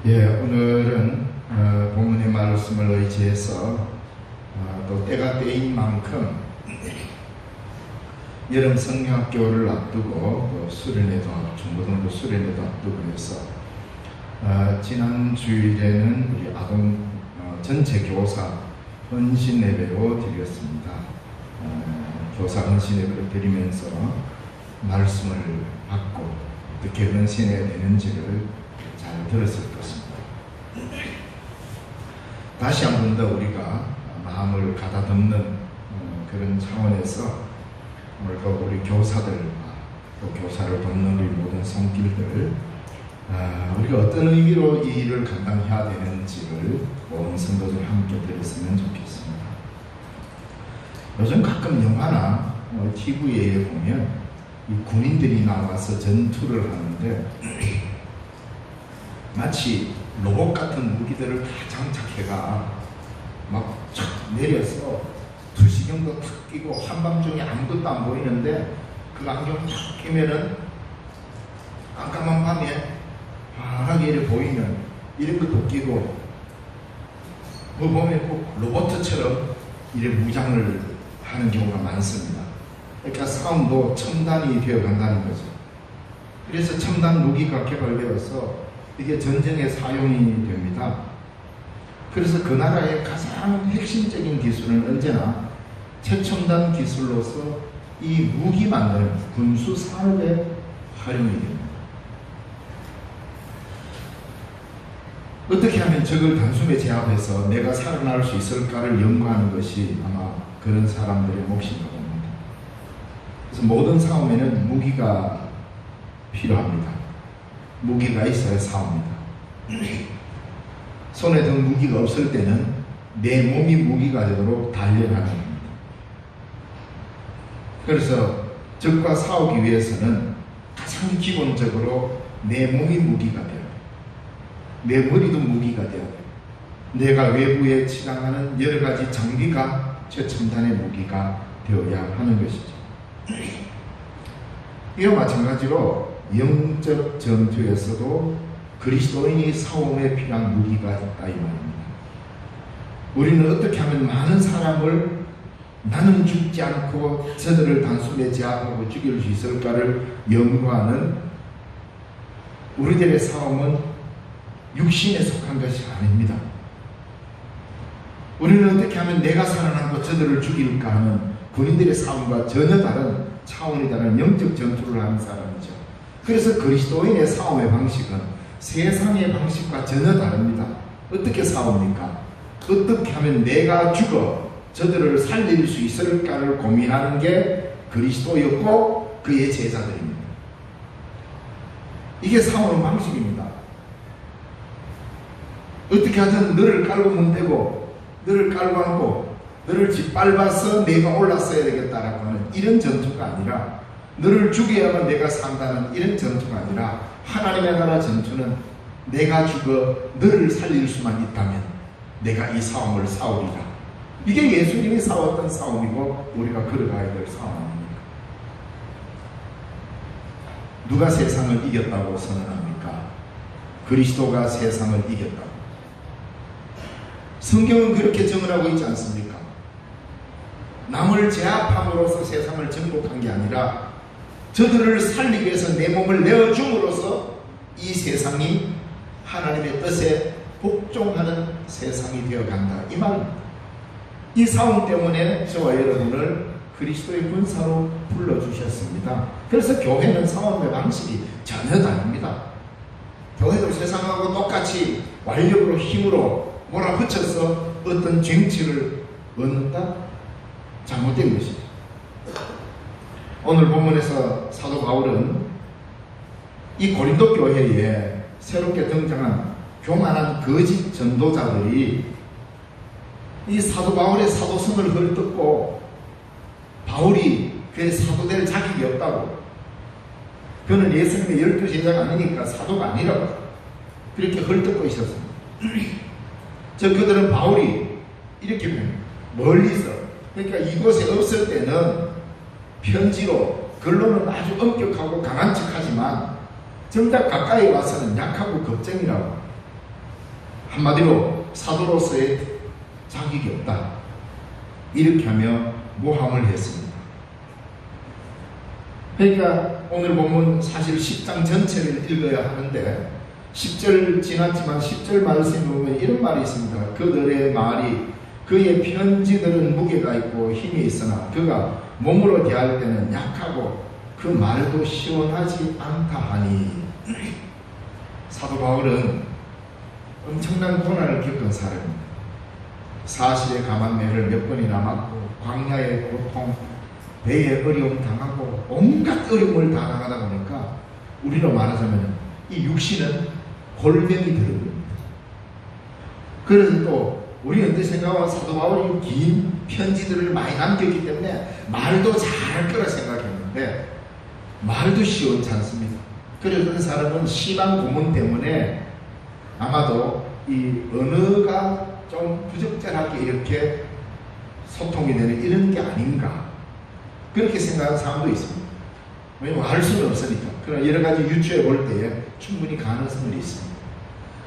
오늘은 본문의 말씀을 의지해서 또 때가 때인 만큼 여름 성경학교를 앞두고 또 수련회도 중고등부 수련회도 앞두고 해서 지난 주일에는 우리 아동 전체 교사 헌신 예배로 드렸습니다. 교사 헌신 예배를 드리면서 말씀을 받고 어떻게 헌신해야 되는지를 잘 들었을 것입니다. 다시 한 번 더 우리가 마음을 가다듬는 그런 차원에서 오늘도 우리 교사들과 또 교사를 돕는 우리 모든 손길들 우리가 어떤 의미로 이 일을 감당해야 되는지를 모든 성도들 함께 들었으면 좋겠습니다. 요즘 가끔 영화나 TV에 보면 이 군인들이 나와서 전투를 하는데 마치 로봇 같은 무기들을 다 장착해가 막 쫙 내려서 투시경도 탁 끼고 한밤중에 아무것도 안 보이는데 그 안경 탁 끼면은 깜깜한 밤에 환하게 이렇게 보이는 이런 것도 끼고 그 보면 꼭 로봇처럼 이렇게 무장을 하는 경우가 많습니다. 그러니까 싸움도 첨단이 되어 간다는 거죠. 그래서 첨단 무기가 개발되어서 이게 전쟁에 사용이 됩니다. 그래서 그 나라의 가장 핵심적인 기술은 언제나 최첨단 기술로서 이 무기 만드는 군수 산업에 활용이 됩니다. 어떻게 하면 적을 단숨에 제압해서 내가 살아날 수 있을까를 연구하는 것이 아마 그런 사람들의 몫인가 봅니다. 그래서 모든 싸움에는 무기가 필요합니다. 무기가 있어야 싸웁니다. 손에 든 무기가 없을 때는 내 몸이 무기가 되도록 단련하는 겁니다. 그래서 적과 싸우기 위해서는 가장 기본적으로 내 몸이 무기가 되어야 돼요. 내 머리도 무기가 되어야 돼요. 내가 외부에 치장하는 여러 가지 장비가 최첨단의 무기가 되어야 하는 것이죠. 이와 마찬가지로 영적 전투에서도 그리스도인이 싸움에 필요한 무기가 있다 이 말입니다. 우리는 어떻게 하면 많은 사람을 나는 죽지 않고 저들을 단숨에 제압하고 죽일 수 있을까를 연구하는 우리들의 싸움은 육신에 속한 것이 아닙니다. 우리는 어떻게 하면 내가 살아남고 저들을 죽일까 하는 군인들의 싸움과 전혀 다른 차원이 다른 영적 전투를 하는 사람이죠. 그래서 그리스도인의 싸움의 방식은 세상의 방식과 전혀 다릅니다. 어떻게 싸웁니까? 어떻게 하면 내가 죽어 저들을 살릴 수 있을까를 고민하는 게 그리스도였고 그의 제자들입니다. 이게 싸우는 방식입니다. 어떻게 하든 너를 깔고 문대고 너를 깔고 앉고 너를 짓밟아서 내가 올랐어야 되겠다라고 하는 이런 전투가 아니라 너를 죽여야만 내가 산다는 이런 전투가 아니라 하나님의 나라 전투는 내가 죽어 너를 살릴 수만 있다면 내가 이 싸움을 싸우리라. 이게 예수님이 싸웠던 싸움이고 우리가 걸어가야 될 싸움 아닙니까? 누가 세상을 이겼다고 선언합니까? 그리스도가 세상을 이겼다고. 성경은 그렇게 증언하고 있지 않습니까? 남을 제압함으로써 세상을 정복한 게 아니라 저들을 살리기 위해서 내 몸을 내어줌으로써 이 세상이 하나님의 뜻에 복종하는 세상이 되어간다 이 말입니다. 이 싸움 때문에 저와 여러분을 그리스도의 군사로 불러주셨습니다. 그래서 교회는 싸움의 방식이 전혀 다릅니다. 교회도 세상하고 똑같이 완력으로 힘으로 몰아붙여서 어떤 쟁취를 얻는다? 잘못된 것이죠. 오늘 본문에서 사도 바울은 이 고린도 교회에 새롭게 등장한 교만한 거짓 전도자들이 이 사도 바울의 사도성을 헐뜯고 바울이 그의 사도될 자격이 없다고, 그는 예수님의 12제자가 아니니까 사도가 아니라고 그렇게 헐뜯고 있었습니다. 그들은 바울이 이렇게 멀리서, 그러니까 이곳에 없을 때는 편지로 글로는 아주 엄격하고 강한 척하지만 정작 가까이 와서는 약하고 겁쟁이라고 한마디로 사도로서의 자격이 없다. 이렇게 하며 모함을 했습니다. 그러니까 오늘 본문 사실 10장 전체를 읽어야 하는데 10절 지났지만 10절 말씀에 보면 이런 말이 있습니다. 그들의 말이 그의 편지들은 무게가 있고 힘이 있으나 그가 몸으로 대할 때는 약하고 그 말도 시원하지 않다 하니 사도 바울은 엄청난 고난을 겪은 사람입니다. 사실의 감한매를 몇 번이나 맞고 광야의 고통, 배의 어려움 당하고 온갖 어려움을 다 당하다 보니까 우리로 말하자면 이 육신은 골병이 들은 겁니다. 그래서 또 우리는 어떻게 생각하면 사도 바울이 긴 편지들을 많이 남겼기 때문에 말도 잘할 거라 생각했는데 말도 시원치 않습니다. 그래서 그 사람은 심한 고문 때문에 아마도 이 언어가 좀 부적절하게 이렇게 소통이 되는 이런 게 아닌가 그렇게 생각하는 사람도 있습니다. 왜냐하면 알 수는 없으니까. 그러나 여러 가지 유추해 볼 때에 충분히 가능성이 있습니다.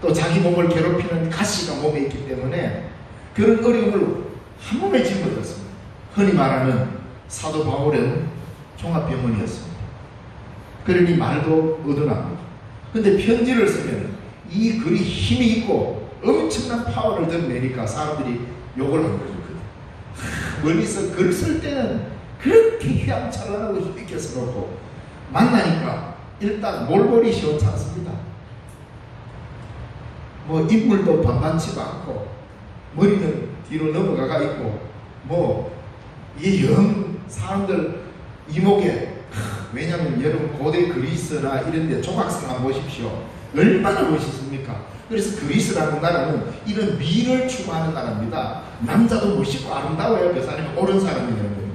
또 자기 몸을 괴롭히는 가시가 몸에 있기 때문에 그런 어려움을 한 몸에 짊어졌습니다. 흔히 말하는 사도 바울은 종합병원이었습니다. 그러니 말도 얻어납니다. 근데 편지를 쓰면 이 글이 힘이 있고 엄청난 파워를 드러내니까 사람들이 욕을 한 거죠. 멀리서 글 쓸 때는 그렇게 휘황찬란하고 힘있게 써놓고 만나니까 일단 몰골이 시원치 않습니다. 뭐 인물도 반반치도 않고 머리는 뒤로 넘어가가 있고 뭐 이 영 사람들 이목에 왜냐하면 여러분 고대 그리스나 이런 데 조각상 한번 보십시오. 얼마나 멋있습니까? 그래서 그리스라는 나라는 이런 미를 추구하는 나라입니다. 남자도 멋있고 아름다워야 그 사람이 옳은 사람이 되는 거예요.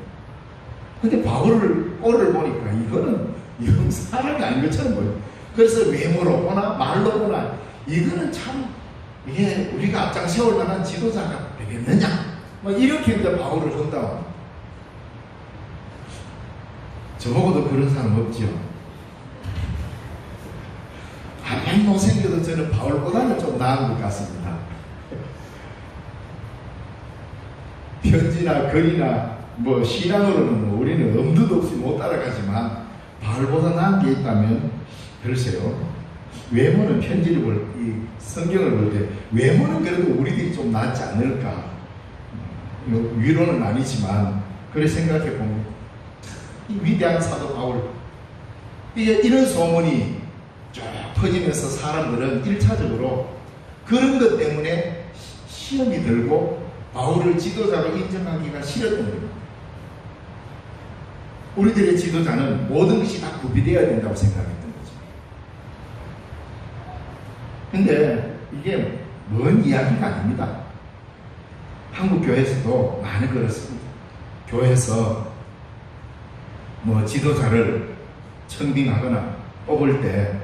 근데 바울을 꼴을 보니까 이거는 사람이 아닌 것처럼 보여요. 그래서 외모로 보나 말로 보나 이거는 참 이게 우리가 앞장 세울 만한 지도자가 되겠느냐 뭐 이렇게 이제 바울을 혼담합니다. 저보고도 그런 사람 없지요. 가만히 못생겨도 저는 바울보다는 좀 나은 것 같습니다. 편지나 글이나 뭐 신앙으로는 뭐 우리는 엄두도 없이 못 따라가지만 바울보다 나은 게 있다면 글쎄요. 외모는 편지를 이 성경을 볼 때 외모는 그래도 우리들이 좀 낫지 않을까. 위로는 아니지만 그래 생각해 보면 이 위대한 사도 바울 이런 소문이 쭉 퍼지면서 사람들은 1차적으로 그런 것 때문에 시험이 들고 바울을 지도자로 인정하기가 싫었던 겁니다. 우리들의 지도자는 모든 것이 다 구비되어야 된다고 생각했던 거죠. 근데 이게 먼 이야기가 아닙니다. 한국 교회에서도 많이 그렇습니다. 교회에서 뭐 지도자를 청빙하거나 뽑을 때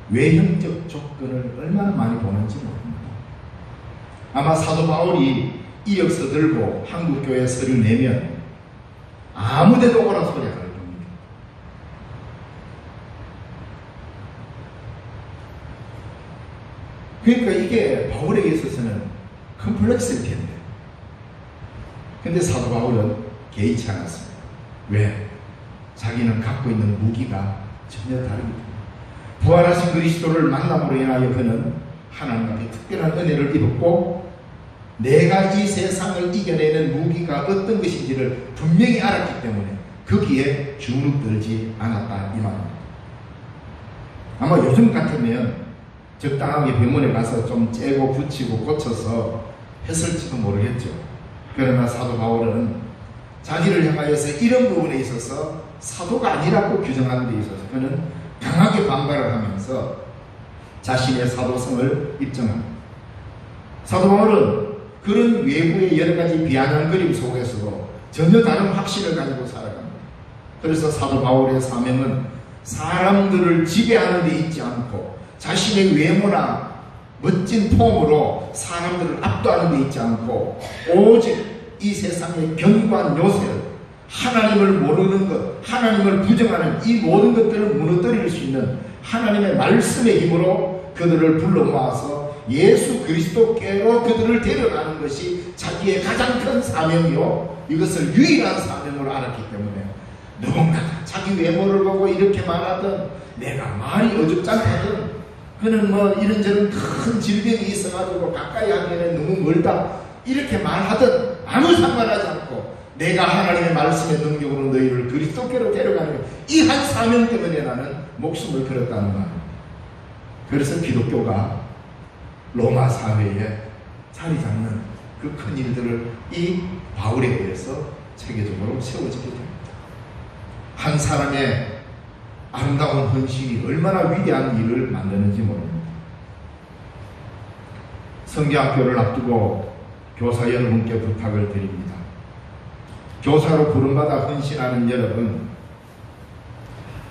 외형적 조건을 얼마나 많이 보는지 모릅니다. 아마 사도 바울이 이력서 들고 한국 교회 서류 내면 아무데도 오라 소리 안 할 겁니다. 그러니까 이게 바울에게 있어서는 컴플렉스일 텐데. 근데 사도 바울은 개의치 않았습니다. 왜? 자기는 갖고 있는 무기가 전혀 다릅니다. 부활하신 그리스도를 만남으로 인하여 그는 하나님 앞에 특별한 은혜를 입었고 내가 이 세상을 이겨내는 무기가 어떤 것인지를 분명히 알았기 때문에 거기에 주눅들지 않았다 이 말입니다. 아마 요즘 같으면 적당하게 병원에 가서 좀 째고 붙이고 고쳐서 했을지도 모르겠죠. 그러나 사도 바울은 자기를 향하여서 이런 부분에 있어서 사도가 아니라고 규정하는 데 있어서 그는 강하게 반발을 하면서 자신의 사도성을 입증합니다. 사도 바울은 그런 외부의 여러 가지 비아냥거림 속에서도 전혀 다른 확신을 가지고 살아갑니다. 그래서 사도 바울의 사명은 사람들을 지배하는 데 있지 않고 자신의 외모나 멋진 폼으로 사람들을 압도하는 데 있지 않고 오직 이 세상의 견고한 요새 하나님을 모르는 것, 하나님을 부정하는 이 모든 것들을 무너뜨릴 수 있는 하나님의 말씀의 힘으로 그들을 불러 모아서 예수 그리스도께로 그들을 데려가는 것이 자기의 가장 큰 사명이요, 이것을 유일한 사명으로 알았기 때문에 누군가 자기 외모를 보고 이렇게 말하든, 내가 말이 어줍잖다든, 그는 뭐 이런저런 큰 질병이 있어가지고 가까이 하기에는 너무 멀다 이렇게 말하든 아무 상관하지 않고, 내가 하나님의 말씀의 능력으로 너희를 그리스도께로 데려가는 이 한 사명 때문에 나는 목숨을 걸었다는 말입니다. 그래서 기독교가 로마 사회에 자리 잡는 그 큰 일들을 이 바울에 의해서 체계적으로 세워지게 됩니다. 한 사람의 아름다운 헌신이 얼마나 위대한 일을 만드는지 모릅니다. 성경학교를 앞두고 교사 여러분께 부탁을 드립니다. 교사로 부름받아 헌신하는 여러분,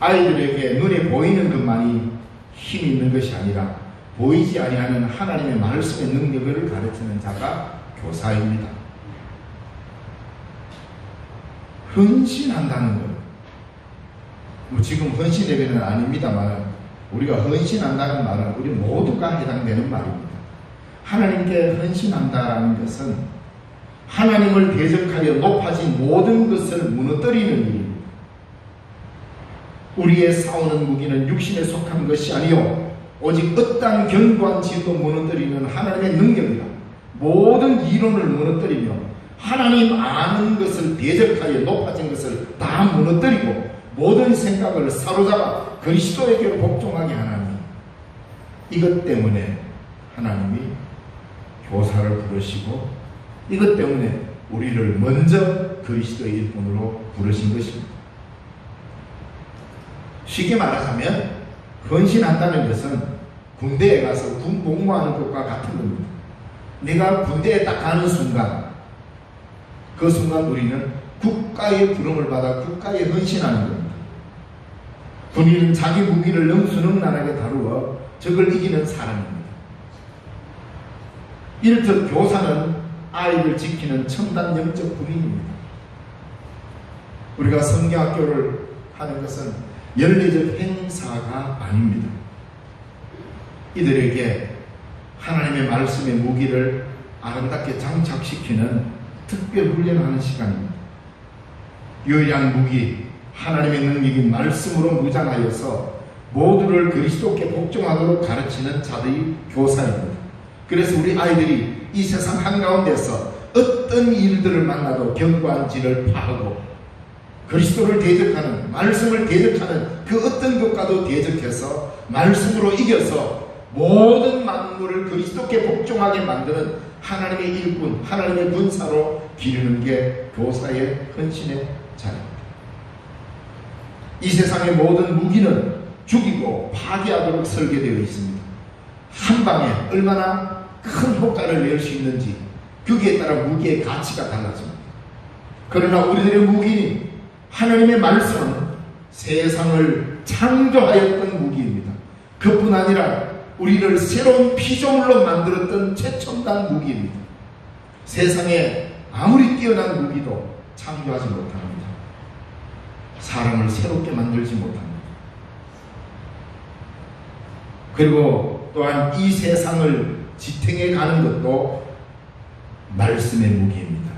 아이들에게 눈에 보이는 것만이 힘이 있는 것이 아니라 보이지 아니하는 하나님의 말씀의 능력을 가르치는 자가 교사입니다. 헌신한다는 것, 뭐 지금 헌신 예배는 아닙니다만, 우리가 헌신한다는 말은 우리 모두가 해당되는 말입니다. 하나님께 헌신한다라는 것은 하나님을 대적하여 높아진 모든 것을 무너뜨리는 일입니다. 우리의 싸우는 무기는 육신에 속한 것이 아니요 오직 어떠한 견고한 진도 무너뜨리는 하나님의 능력이다. 모든 이론을 무너뜨리며 하나님 아는 것을 대적하여 높아진 것을 다 무너뜨리고 모든 생각을 사로잡아 그리스도에게로 복종하게 하나님, 이것 때문에 하나님이 교사를 부르시고, 이것 때문에 우리를 먼저 그리스도의 일꾼으로 부르신 것입니다. 쉽게 말하자면 헌신한다는 것은 군대에 가서 군 복무하는 것과 같은 겁니다. 내가 군대에 딱 가는 순간, 그 순간 우리는 국가의 부름을 받아 국가에 헌신하는 겁니다. 군인은 자기 무기를 능수능란하게 다루어 적을 이기는 사람입니다. 이렇듯 교사는 아이를 지키는 첨단 영적 군인입니다. 우리가 성경학교를 하는 것은 연례적 행사가 아닙니다. 이들에게 하나님의 말씀의 무기를 아름답게 장착시키는 특별 훈련하는 시간입니다. 유일한 무기, 하나님의 능력인 말씀으로 무장하여서 모두를 그리스도께 복종하도록 가르치는 자들이 교사입니다. 그래서 우리 아이들이 이 세상 한가운데서 어떤 일들을 만나도 견고한 진을 파하고 그리스도를 대적하는, 말씀을 대적하는 그 어떤 것과도 대적해서 말씀으로 이겨서 모든 만물을 그리스도께 복종하게 만드는 하나님의 일꾼, 하나님의 군사로 기르는 게 교사의 헌신의 자입니다. 이 세상의 모든 무기는 죽이고 파괴하도록 설계되어 있습니다. 한 방에 얼마나 큰 효과를 낼 수 있는지 거기에 따라 무기의 가치가 달라집니다. 그러나 우리들의 무기는 하나님의 말씀은 세상을 창조하였던 무기입니다. 그뿐 아니라 우리를 새로운 피조물로 만들었던 최첨단 무기입니다. 세상에 아무리 뛰어난 무기도 창조하지 못합니다. 사람을 새롭게 만들지 못합니다. 그리고 또한 이 세상을 지탱해 가는 것도 말씀의 무기입니다.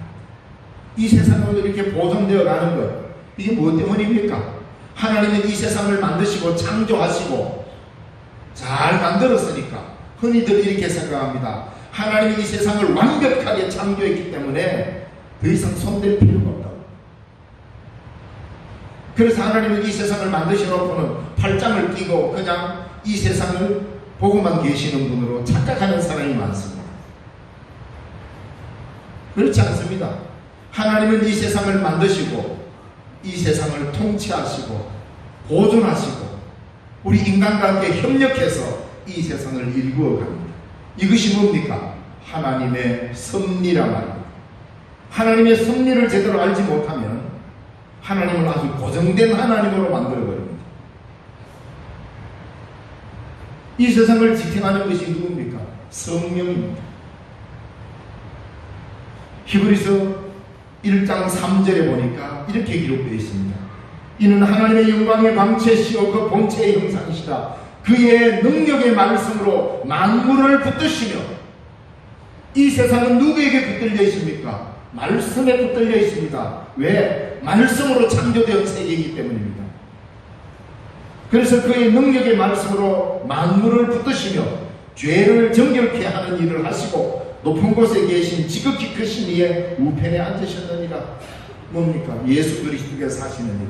이 세상으로 이렇게 보존되어 가는 것, 이게 무엇 때문입니까? 하나님은 이 세상을 만드시고 창조하시고 잘 만들었으니까. 흔히들 이렇게 생각합니다. 하나님이 이 세상을 완벽하게 창조했기 때문에 더 이상 손댈 필요가 없다고. 그래서 하나님은 이 세상을 만드시놓고는 팔짱을 끼고 그냥 이 세상을 보고만 계시는 분으로 착각하는 사람이 많습니다. 그렇지 않습니다. 하나님은 이 세상을 만드시고 이 세상을 통치하시고 보존하시고 우리 인간과 함께 협력해서 이 세상을 일구어 갑니다. 이것이 뭡니까? 하나님의 섭리라 말입니다. 하나님의 섭리를 제대로 알지 못하면 하나님을 아주 고정된 하나님으로 만들어버립니다. 이 세상을 지탱하는 것이 누굽니까? 성령입니다. 히브리서 1장 3절에 보니까 이렇게 기록되어 있습니다. 이는 하나님의 영광의 광채시오 그 본체의 형상이시다. 그의 능력의 말씀으로 만물을 붙드시며, 이 세상은 누구에게 붙들려 있습니까? 말씀에 붙들려 있습니다. 왜? 말씀으로 창조된 세계이기 때문입니다. 그래서 그의 능력의 말씀으로 만물을 붙드시며 죄를 정결케 하는 일을 하시고 높은 곳에 계신 지극히 크신 이의 우편에 앉으셨느니라. 뭡니까? 예수 그리스도께서 하시는 일.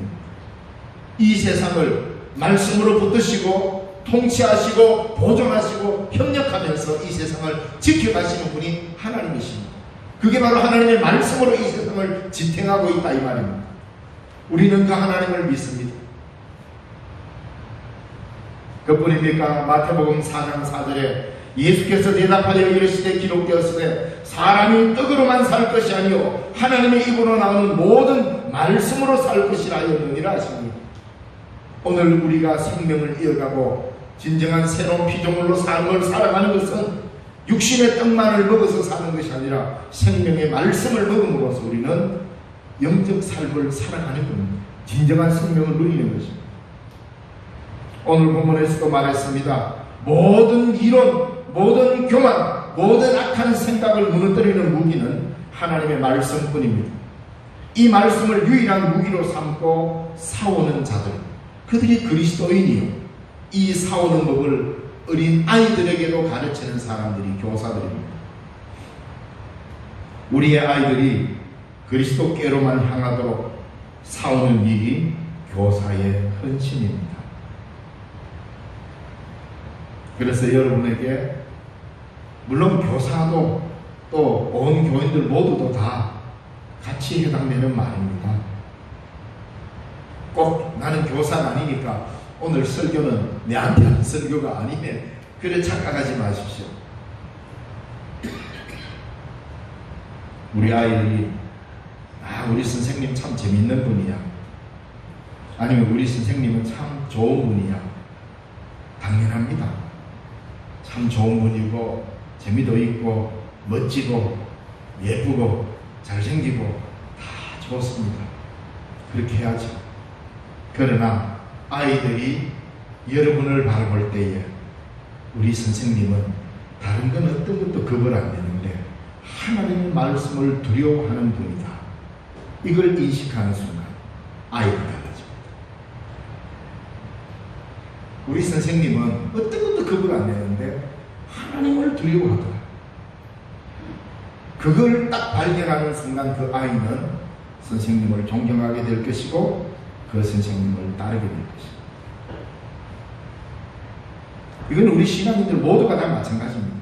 이 세상을 말씀으로 붙드시고 통치하시고 보존하시고 협력하면서 이 세상을 지켜가시는 분이 하나님이십니다. 그게 바로 하나님의 말씀으로 이 세상을 지탱하고 있다 이 말입니다. 우리는 그 하나님을 믿습니다. 그뿐입니까? 마태복음 4장 4절에 예수께서 대답하여 이르시되 기록되었으되 사람이 떡으로만 살 것이 아니요 하나님의 입으로 나오는 모든 말씀으로 살 것이라 하였느니라 하십니다. 오늘 우리가 생명을 이어가고 진정한 새로운 피조물로 삶을 살아가는 것은 육신의 떡만을 먹어서 사는 것이 아니라 생명의 말씀을 먹음으로써 우리는 영적 삶을 살아가는 겁니다. 진정한 생명을 누리는 것입니다. 오늘 본문에서도 말했습니다. 모든 이론, 모든 교만, 모든 악한 생각을 무너뜨리는 무기는 하나님의 말씀뿐입니다. 이 말씀을 유일한 무기로 삼고 싸우는 자들, 그들이 그리스도인이요, 이 싸우는 법을 어린 아이들에게도 가르치는 사람들이 교사들입니다. 우리의 아이들이 그리스도께로만 향하도록 싸우는 일이 교사의 헌신입니다. 그래서 여러분에게, 물론 교사도 또 온 교인들 모두도 다 같이 해당되는 말입니다. 꼭 나는 교사가 아니니까 오늘 설교는 내한테 하는 설교가 아니면 그래 착각하지 마십시오. 우리 아이들이 우리 선생님 참 재밌는 분이야, 아니면 우리 선생님은 참 좋은 분이야, 당연합니다. 참 좋은 분이고 재미도 있고 멋지고 예쁘고 잘생기고 다 좋습니다. 그렇게 해야죠. 그러나 아이들이 여러분을 바라볼 때에 우리 선생님은 다른 건 어떤 것도 겁을 안 내는데 하나님의 말씀을 두려워하는 분이다, 이걸 인식하는 순간 아이가 달라집니다. 우리 선생님은 어떤 것도 겁을 안 내는데 하나님을 두려워하더라. 그걸 딱 발견하는 순간 그 아이는 선생님을 존경하게 될 것이고 그 선생님을 따르게 될 것입니다. 이건 우리 신앙인들 모두가 다 마찬가지입니다.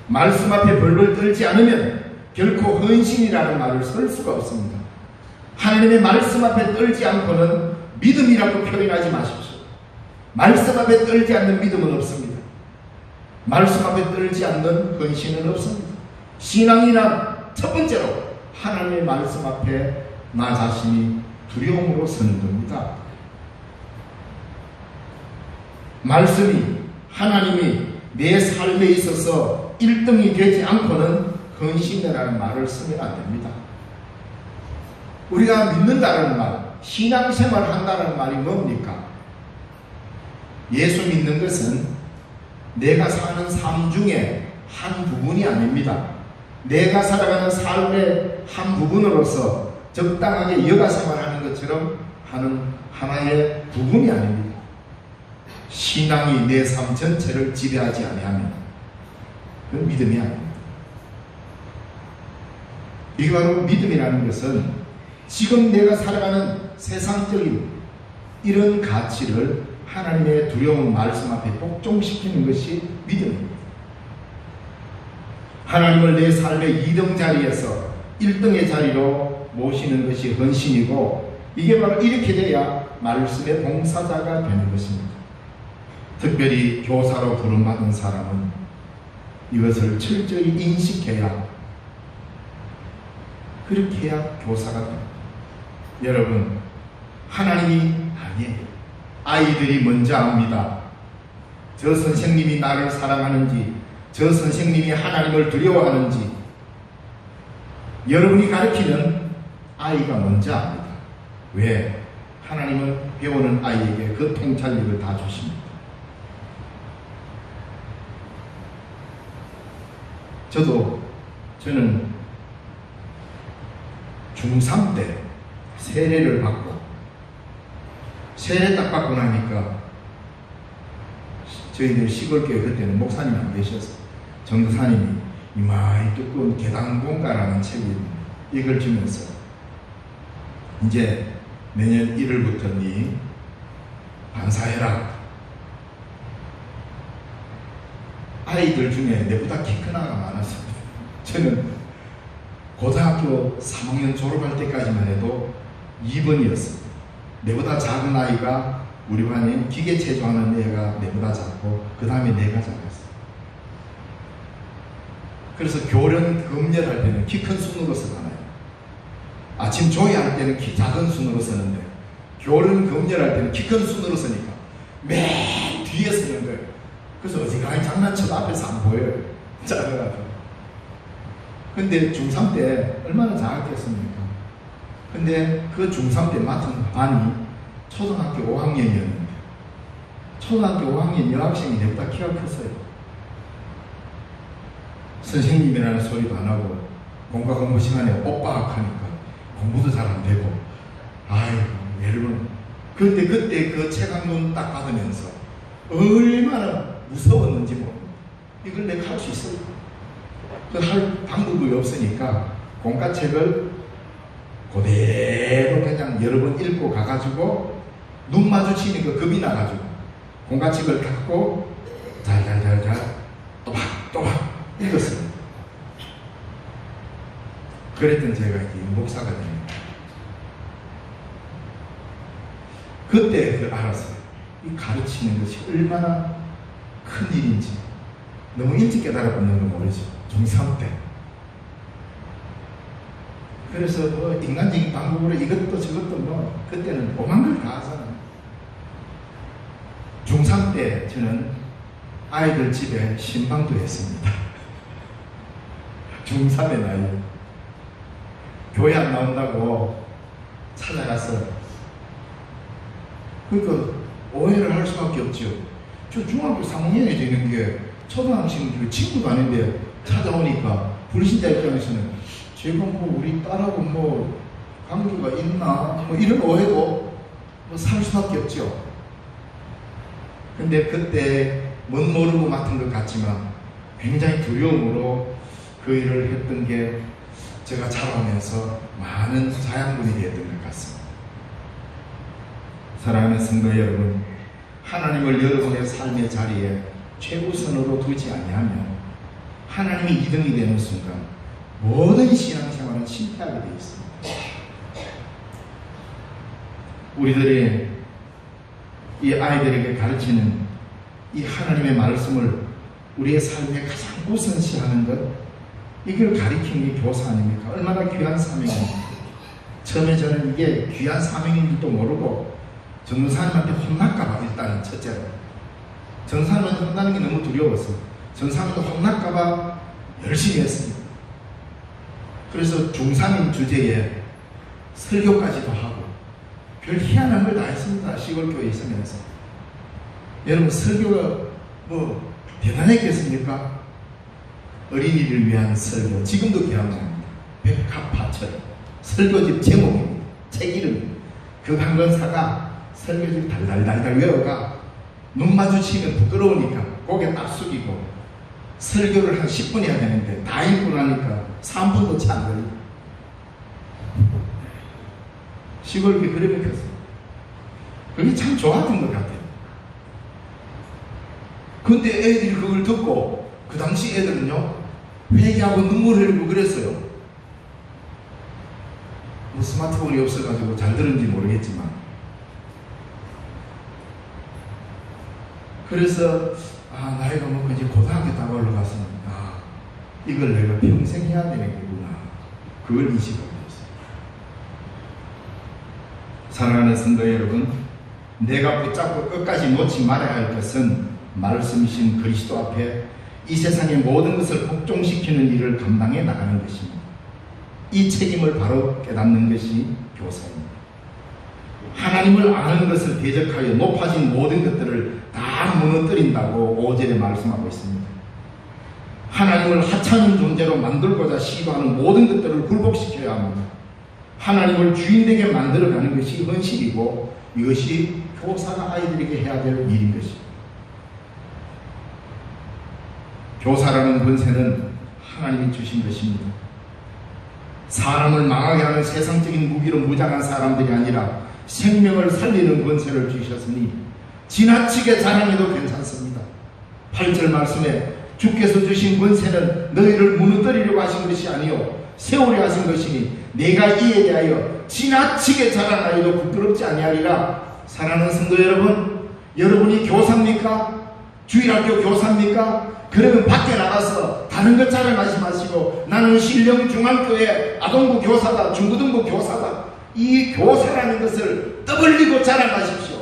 말씀 앞에 벌벌 떨지 않으면 결코 헌신이라는 말을 쓸 수가 없습니다. 하나님의 말씀 앞에 떨지 않고는 믿음이라고 표현하지 마십시오. 말씀 앞에 떨지 않는 믿음은 없습니다. 말씀 앞에 떨지 않는 헌신은 없습니다. 신앙이란 첫 번째로 하나님의 말씀 앞에 나 자신이 두려움으로 서는 겁니다. 말씀이, 하나님이 내 삶에 있어서 1등이 되지 않고는 헌신이라는 말을 쓰면 안 됩니다. 우리가 믿는다는 말, 신앙생활 한다는 말이 뭡니까? 예수 믿는 것은 내가 사는 삶 중에 한 부분이 아닙니다. 내가 살아가는 삶의 한 부분으로서 적당하게 여가 생활하는 것처럼 하는 하나의 부분이 아닙니다. 신앙이 내 삶 전체를 지배하지 아니하면 그건 믿음이 아닙니다. 이게 바로 믿음이라는 것은 지금 내가 살아가는 세상적인 이런 가치를 하나님의 두려운 말씀 앞에 복종시키는 것이 믿음입니다. 하나님을 내 삶의 2등 자리에서 1등의 자리로 모시는 것이 헌신이고, 이게 바로 이렇게 돼야 말씀의 봉사자가 되는 것입니다. 특별히 교사로 부름받은 사람은 이것을 철저히 인식해야, 그렇게 해야 교사가 됩니다. 여러분, 하나님이 아니에요. 아이들이 먼저 압니다. 저 선생님이 나를 사랑하는지, 저 선생님이 하나님을 두려워하는지 여러분이 가르치는 아이가 먼저 압니다. 왜? 하나님은 배우는 아이에게 그 통찰력을 다 주십니다. 저는 중3 때 세례를 받고, 세례 딱 받고 나니까 저희들 시골교회 그때는 목사님이 안 계셔서 전도사님이 이마이 두꺼운 계단공가라는 책을 이걸 주면서 이제 내년 1월부터 네 반사해라. 아이들 중에 내보다 키 큰 아가 많았어요. 저는 고등학교 3학년 졸업할 때까지만 해도 2번이었어요. 내보다 작은 아이가 우리 반에 기계 체조하는 애가 내보다 작고 그 다음에 내가 작았어요. 그래서 교련 금열할 때는 키 큰 순으로 서가나요. 아침 조회할 때는 키 작은 순으로 서는데 교련 금열할 때는 키 큰 순으로 서니까 맨 뒤에 서는 거예요. 그래서 어지간히 장난쳐도 앞에서 안 보여요. 작아가지고. 근데 중3 때 얼마나 작았겠습니까? 근데 그 중3 때 맡은 반이 초등학교 5학년이었는데 초등학교 5학년 여학생이 내보다 키가 컸어요. 선생님이라는 소리도 안 하고 공과 공부 시간에 오빠 하니까 공부도 잘 안 되고, 아이고 여러분 그때 그 책 한 권 딱 받으면서 얼마나 무서웠는지 모릅니다. 이걸 내가 할 수 있어요. 그 할 방법이 없으니까 공과책을 그대로 그냥 여러 번 읽고 가가지고 눈 마주치니까 겁이 나가지고 공과책을 닫고 잘잘잘잘 또박또박 읽었어요. 그랬던 제가 이제 목사가 됩니다. 그때 그걸 알았어요. 이 가르치는 것이 얼마나 큰 일인지. 너무 일찍 깨달아보는 건 모르죠. 중3 때. 그래서 뭐 인간적인 방법으로 이것도 저것도 뭐 그때는 오만 걸 다 하잖아요. 중3 때 저는 아이들 집에 신방도 했습니다. 중3의 나이. 교회 안 나온다고 찾아가서, 그러니까 오해를 할 수밖에 없죠. 저 중학교 3학년이 되는 게 초등학생 친구도 아닌데 찾아오니까 불신자 입장에서는 제가 뭐 우리 딸하고 뭐 관계가 있나 뭐 이런 오해도 뭐 살 수밖에 없죠. 근데 그때 못 모르고 맡은 것 같지만 굉장히 두려움으로 그 일을 했던 게 제가 자라오면서 많은 자양분이 되었던 것 같습니다. 사랑하는 성도 여러분, 하나님을 여러분의 삶의 자리에 최우선으로 두지 아니하면 하나님이 2등이 되는 순간 모든 신앙생활은 실패하게 되어 있습니다. 우리들이 이 아이들에게 가르치는 이 하나님의 말씀을 우리의 삶에 가장 우선시하는 것, 이걸 가르치는 게 교사 아닙니까? 얼마나 귀한 사명입니까? 처음에 저는 이게 귀한 사명인 줄도 모르고 전도사님한테 혼날까봐, 일단은 첫째로 전도사님한테 혼나는 게 너무 두려워서 전도사님한테 혼날까봐 열심히 했습니다. 그래서 중3인 주제에 설교까지도 하고 별 희한한 걸 다 했습니다. 시골교회에 있으면서. 여러분, 설교가 뭐 대단했겠습니까? 어린이를 위한 설교, 지금도 기억납니다. 백합화처럼 설교집 제목입니다. 책 이름입니다. 그 강건사가 설교집 달달달달 외워가 눈 마주치면 부끄러우니까 고개 딱 숙이고 설교를 한 10분 해야 되는데 다 읽고 나니까 3분도 채 안 걸려요. 시골교회 그렇게 컸어요. 그게 참 좋았던 것 같아요. 근데 애들이 그걸 듣고 그 당시 애들은요 회개하고 눈물 흘리고 그랬어요. 뭐 스마트폰이 없어가지고 잘 들은지 모르겠지만. 그래서 나이가 먹고 이제 고등학교 딱 올라가서 이걸 내가 평생 해야 되는 거구나, 그걸 인식하고 있어요. 사랑하는 성도 여러분, 내가 붙잡고 끝까지 놓지 말아야 할 것은 말씀이신 그리스도 앞에 이 세상의 모든 것을 복종시키는 일을 감당해 나가는 것입니다. 이 책임을 바로 깨닫는 것이 교사입니다. 하나님을 아는 것을 대적하여 높아진 모든 것들을 다 무너뜨린다고 5절에 말씀하고 있습니다. 하나님 하나님을 하찮은 존재로 만들고자 시도하는 모든 것들을 굴복시켜야 합니다. 하나님을 주인되게 만들어가는 것이 헌신이고 이것이 교사가 아이들에게 해야 될 일인 것입니다. 교사라는 권세는 하나님이 주신 것입니다. 사람을 망하게 하는 세상적인 무기로 무장한 사람들이 아니라 생명을 살리는 권세를 주셨으니 지나치게 자랑해도 괜찮습니다. 8절 말씀에 주께서 주신 권세는 너희를 무너뜨리려고 하신 것이 아니요 세우려 하신 것이니 내가 이에 대하여 지나치게 자랑하여도 부끄럽지 아니하리라. 사랑하는 성도 여러분, 여러분이 교사입니까? 주일학교 교사입니까? 그러면 밖에 나가서 다른 것 자랑하지 마시고 나는 신령 중앙교회 아동부 교사다, 중고등부 교사다, 이 교사라는 것을 떠벌리고 자랑하십시오.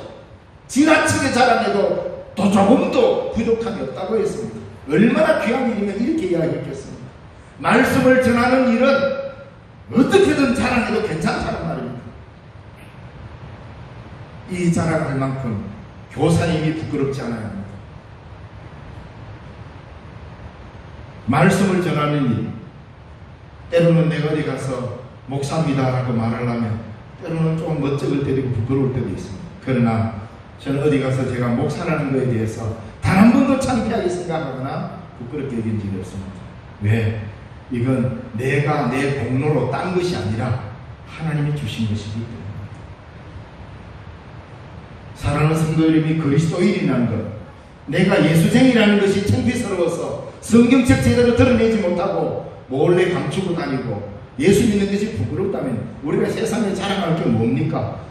지나치게 자랑해도 또 조금도 부족함이 없다고 했습니다. 얼마나 귀한 일이면 이렇게 이야기했겠습니까? 말씀을 전하는 일은 어떻게든 자랑해도 괜찮다는 말입니다. 이 자랑할 만큼 교사님이 부끄럽지 않아야 합니다. 말씀을 전하는 일, 때로는 내가 어디 가서 목사입니다 라고 말하려면 때로는 조금 멋쩍을 때도 있고 부끄러울 때도 있습니다. 그러나 저는 어디 가서 제가 목사라는 것에 대해서 단 한 번도 창피하게 생각하거나 부끄럽게 여긴 적이 없습니다. 왜? 이건 내가 내 공로로 딴 것이 아니라 하나님이 주신 것이기 때문입니다. 사랑하는 성도 여러분이 그리스도인이라는 것, 내가 예수쟁이라는 것이 창피스러워서 성경책 제대로 드러내지 못하고 몰래 감추고 다니고 예수 믿는 것이 부끄럽다면 우리가 세상에 자랑할 게 뭡니까?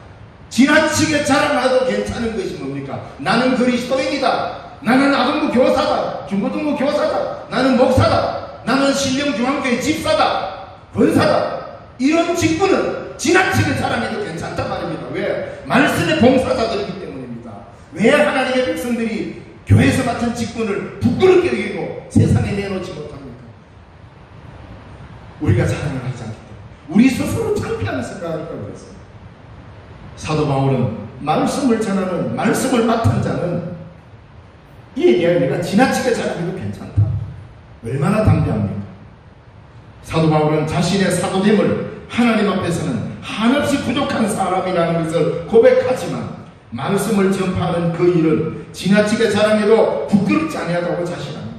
지나치게 자랑해도 괜찮은 것이 뭡니까? 나는 그리스도인이다. 나는 아동부 교사다. 중고등부 교사다. 나는 목사다. 나는 신령중앙교회 집사다. 권사다. 이런 직분은 지나치게 자랑해도 괜찮단 말입니다. 왜? 말씀의 봉사자들이기 때문입니다. 왜 하나님의 백성들이 교회에서 맡은 직분을 부끄럽게 여기고 세상에 내놓지 못합니까? 우리가 자랑을 하지 않기 때문에 우리 스스로 창피함을 생각하니까 그랬어요. 사도 바울은 말씀을 전하는 말씀을 맡은 자는 이에 대하여 내가 지나치게 자랑해도 괜찮다. 얼마나 담대합니까? 사도 바울은 자신의 사도됨을 하나님 앞에서는 한없이 부족한 사람이라는 것을 고백하지만 말씀을 전파하는 그 일은 지나치게 자랑해도 부끄럽지 아니하다고 자신합니다.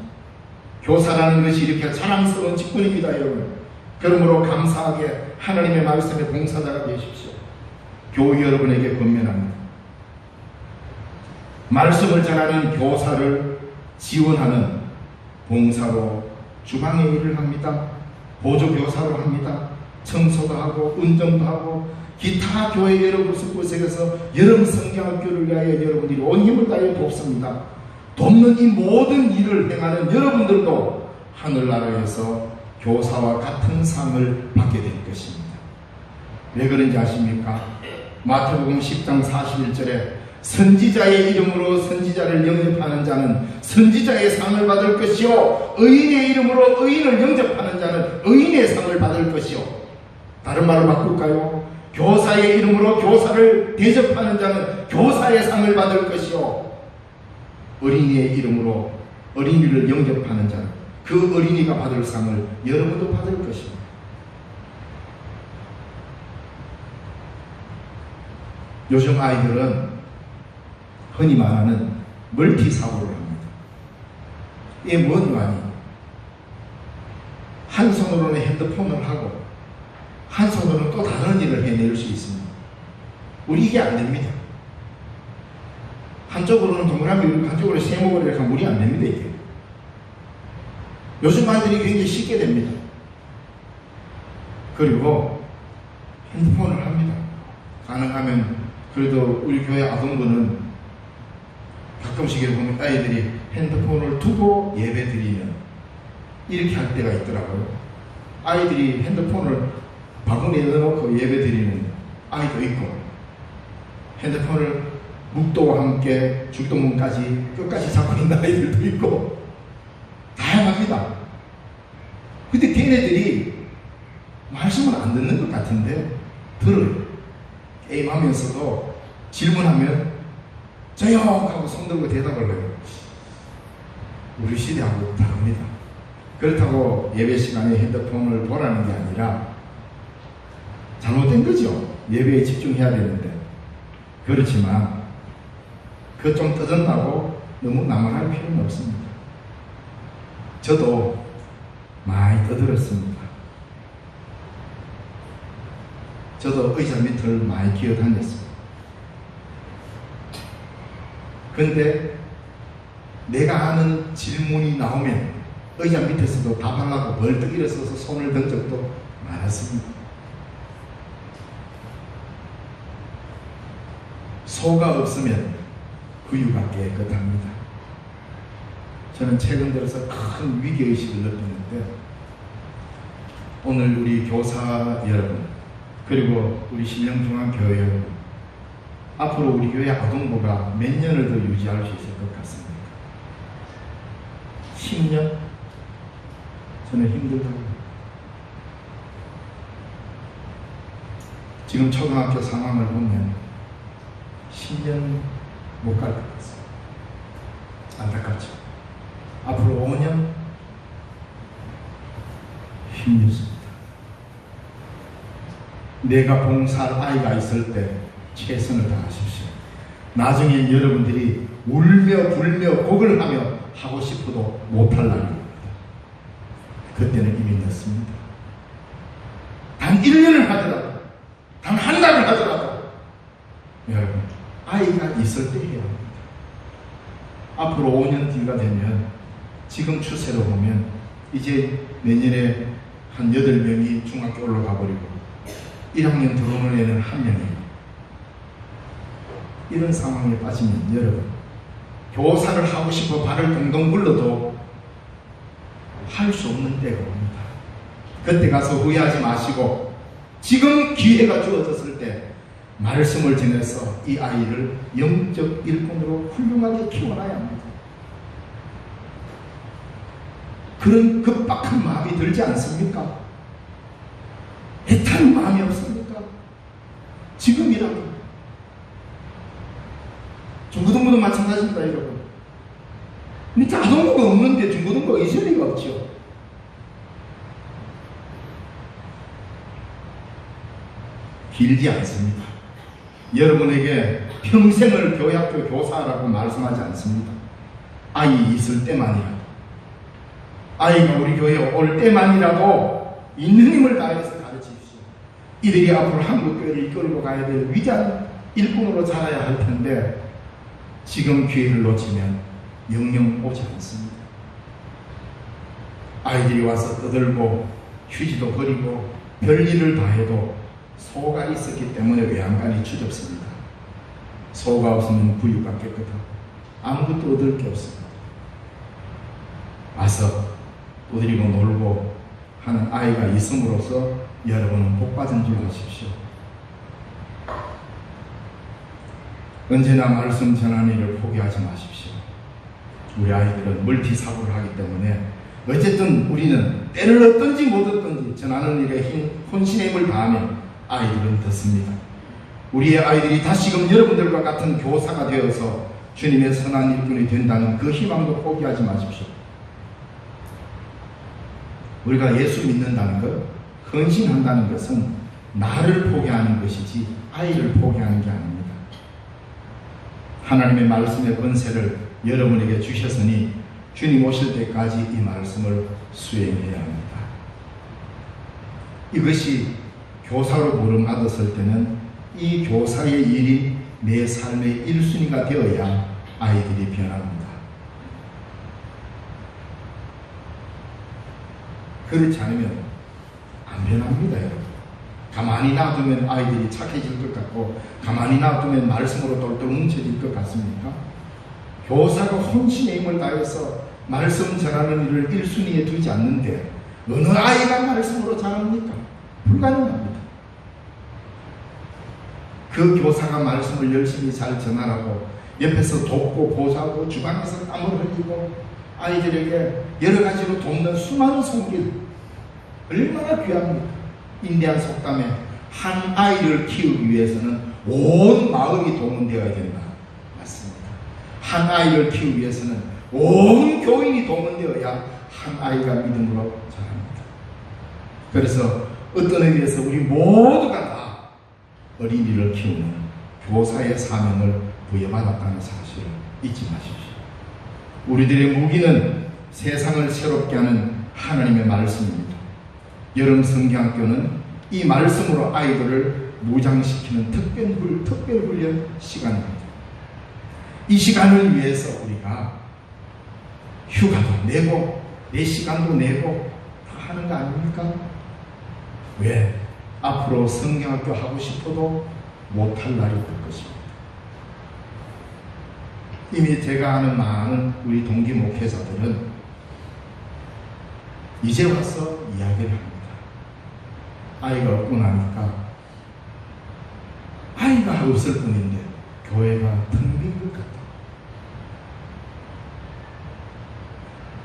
교사라는 것이 이렇게 자랑스러운 직분입니다, 여러분. 그러므로 감사하게 하나님의 말씀의 봉사자가 되십시오. 교우 여러분에게 권면합니다. 말씀을 전하는 교사를 지원하는 봉사로 주방의 일을 합니다. 보조교사로 합니다. 청소도 하고 운전도 하고 기타 교회 여러 곳에서 여름 성경학교를 위하여 여러분들이 온 힘을 다해 돕습니다. 돕는 이 모든 일을 행하는 여러분들도 하늘나라에서 교사와 같은 상을 받게 될 것입니다. 왜 그런지 아십니까? 마태복음 10장 41절에 선지자의 이름으로 선지자를 영접하는 자는 선지자의 상을 받을 것이요 의인의 이름으로 의인을 영접하는 자는 의인의 상을 받을 것이요. 다른 말로 바꿀까요? 교사의 이름으로 교사를 대접하는 자는 교사의 상을 받을 것이요 어린이의 이름으로 어린이를 영접하는 자는 그 어린이가 받을 상을 여러분도 받을 것입니다. 요즘 아이들은 흔히 말하는 멀티 사고를 합니다. 이게 뭔 말이에요? 한 손으로는 핸드폰을 하고 한 손으로는 또 다른 일을 해낼 수 있습니다. 우리 이게 안 됩니다. 한쪽으로는 동그라미, 한쪽으로 세모를 이렇게 하면 우리 안 됩니다. 이게. 요즘 아이들이 굉장히 쉽게 됩니다. 그리고 핸드폰을 합니다. 가능하면 그래도 우리 교회 아동부는 가끔씩 보면 아이들이 핸드폰을 두고 예배 드리는 이렇게 할 때가 있더라고요. 아이들이 핸드폰을 바구니에 넣어놓고 예배 드리는 아이도 있고 핸드폰을 묵도와 함께 죽동문까지 끝까지 잡고 있는 아이들도 있고 다양합니다. 근데 걔네들이 말씀을 안 듣는 것 같은데 들어요. 게임하면서도 질문하면 저요 하고 손들고 대답을 해요. 우리 시대하고 다릅니다. 그렇다고 예배 시간에 핸드폰을 보라는 게 아니라 잘못된 거죠. 예배에 집중해야 되는데. 그렇지만 그거 좀 떠든다고 너무 나만할 필요는 없습니다. 저도 많이 떠들었습니다. 저도 의자 밑을 많이 기어다녔습니다. 근데 내가 하는 질문이 나오면 의자 밑에서도 답하려고 벌떡 일어서서 손을 든 적도 많았습니다. 소가 없으면 구유가 깨끗합니다. 저는 최근 들어서 큰 위기의식을 느끼는데, 오늘 우리 교사 여러분, 그리고 우리 신령중앙교회 여러분, 앞으로 우리 교회 아동부가 몇 년을 더 유지할 수 있을 것 같습니다. 10년? 저는 힘들다고. 지금 초등학교 상황을 보면 10년 못 갈 것 같습니다. 안타깝죠. 앞으로 5년 힘들습니다. 내가 봉사할 아이가 있을 때 최선을 다하십시오. 나중에 여러분들이 울며 불며 곡을 하며 하고 싶어도 못할 날입니다. 그때는 이미 늦습니다. 단 1년을 하더라도, 단 한 달을 하더라도 여러분, 아이가 있을 때 해야 합니다. 앞으로 5년 뒤가 되면 지금 추세로 보면 이제 내년에 한 8명이 중학교 올라가 버리고 1학년 들어오는 애는 1명이에요. 이런 상황에 빠지면 여러분, 교사를 하고 싶어 발을 동동 굴러도 할 수 없는 때가 옵니다. 그때 가서 후회하지 마시고 지금 기회가 주어졌을 때 말씀을 전해서 이 아이를 영적 일꾼으로 훌륭하게 키워놔야 합니다. 그런 급박한 마음이 들지 않습니까? 애타는 마음이 없습니까? 지금이라도. 중고등부도 마찬가지입니다, 여러분. 근데 아동부가 없는데 중고등부가 있을 리가 없죠. 길지 않습니다. 여러분에게 평생을 교회학교 교사라고 말씀하지 않습니다. 아이 있을 때만이라도, 아이가 우리 교회에 올 때만이라도 있는 힘을 다해서 가르치십시오. 이들이 앞으로 한국교회를 이끌고 가야 될 위대한 일꾼으로 자라야 할 텐데 지금 기회를 놓치면 영영 오지 않습니다. 아이들이 와서 떠들고 휴지도 버리고 별일을 다 해도 소가 있었기 때문에 외양간이 추접습니다. 소가 없으면 구유가 깨끗하고 아무것도 얻을 게 없습니다. 와서 두드리고 놀고 하는 아이가 있음으로써 여러분은 복받은 줄 아십시오. 언제나 말씀 전하는 일을 포기하지 마십시오. 우리 아이들은 멀티사고를 하기 때문에 어쨌든 우리는 때를 얻든지 못 얻든지 전하는 일에 혼신의 힘을 다하면 아이들은 듣습니다. 우리의 아이들이 다시금 여러분들과 같은 교사가 되어서 주님의 선한 일꾼이 된다는 그 희망도 포기하지 마십시오. 우리가 예수 믿는다는 것, 헌신한다는 것은 나를 포기하는 것이지 아이를 포기하는 게 아닙니다. 하나님의 말씀의 권세를 여러분에게 주셨으니 주님 오실 때까지 이 말씀을 수행해야 합니다. 이것이 교사로 부름받았을 때는 이 교사의 일이 내 삶의 1순위가 되어야 아이들이 변합니다. 그렇지 않으면 안 변합니다, 여러분. 가만히 놔두면 아이들이 착해질 것 같고 가만히 놔두면 말씀으로 똘똘 뭉쳐질 것 같습니까? 교사가 혼신의 힘을 다해서 말씀 전하는 일을 1순위에 두지 않는데 어느 아이가 말씀으로 자랍니까? 불가능합니다. 그 교사가 말씀을 열심히 잘 전하라고 옆에서 돕고 보좌하고 주방에서 땀을 흘리고 아이들에게 여러 가지로 돕는 수많은 손길, 얼마나 귀합니까? 인디안 속담에 한 아이를 키우기 위해서는 온 마을이 동원되어야 된다. 맞습니다. 한 아이를 키우기 위해서는 온 교인이 동원되어야 한 아이가 믿음으로 자랍니다. 그래서 어떤 의미에서 우리 모두가 다 어린이를 키우는 교사의 사명을 부여받았다는 사실을 잊지 마십시오. 우리들의 무기는 세상을 새롭게 하는 하나님의 말씀입니다. 여름 성경학교는 이 말씀으로 아이들을 무장시키는 특별훈련 시간입니다. 이 시간을 위해서 우리가 휴가도 내고 내 시간도 내고 다 하는 거 아닙니까? 왜? 앞으로 성경학교 하고 싶어도 못할 날이 올 것입니다. 이미 제가 아는 많은 우리 동기 목회자들은 이제 와서 이야기를 합니다. 아이가 없고 나니까 아이가 없을 뿐인데 교회가 텅 빈 것 같다.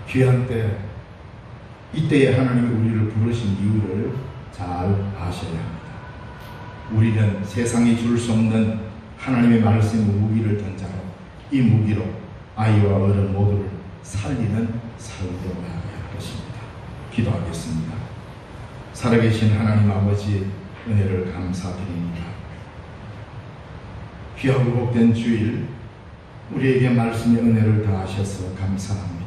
귀한 때 이때에 하나님이 우리를 부르신 이유를 잘 아셔야 합니다. 우리는 세상이 줄 수 없는 하나님의 말씀의 무기를 든 자로 이 무기로 아이와 어른 모두를 살리는 삶으로 나아가야 할 것입니다. 기도하겠습니다. 살아계신 하나님 아버지 은혜를 감사드립니다. 귀하고 복된 주일 우리에게 말씀의 은혜를 더하셔서 감사합니다.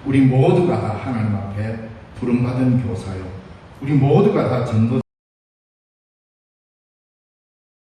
우리 모두가 다 하나님 앞에 부름받은 교사요, 우리 모두가 다 전도자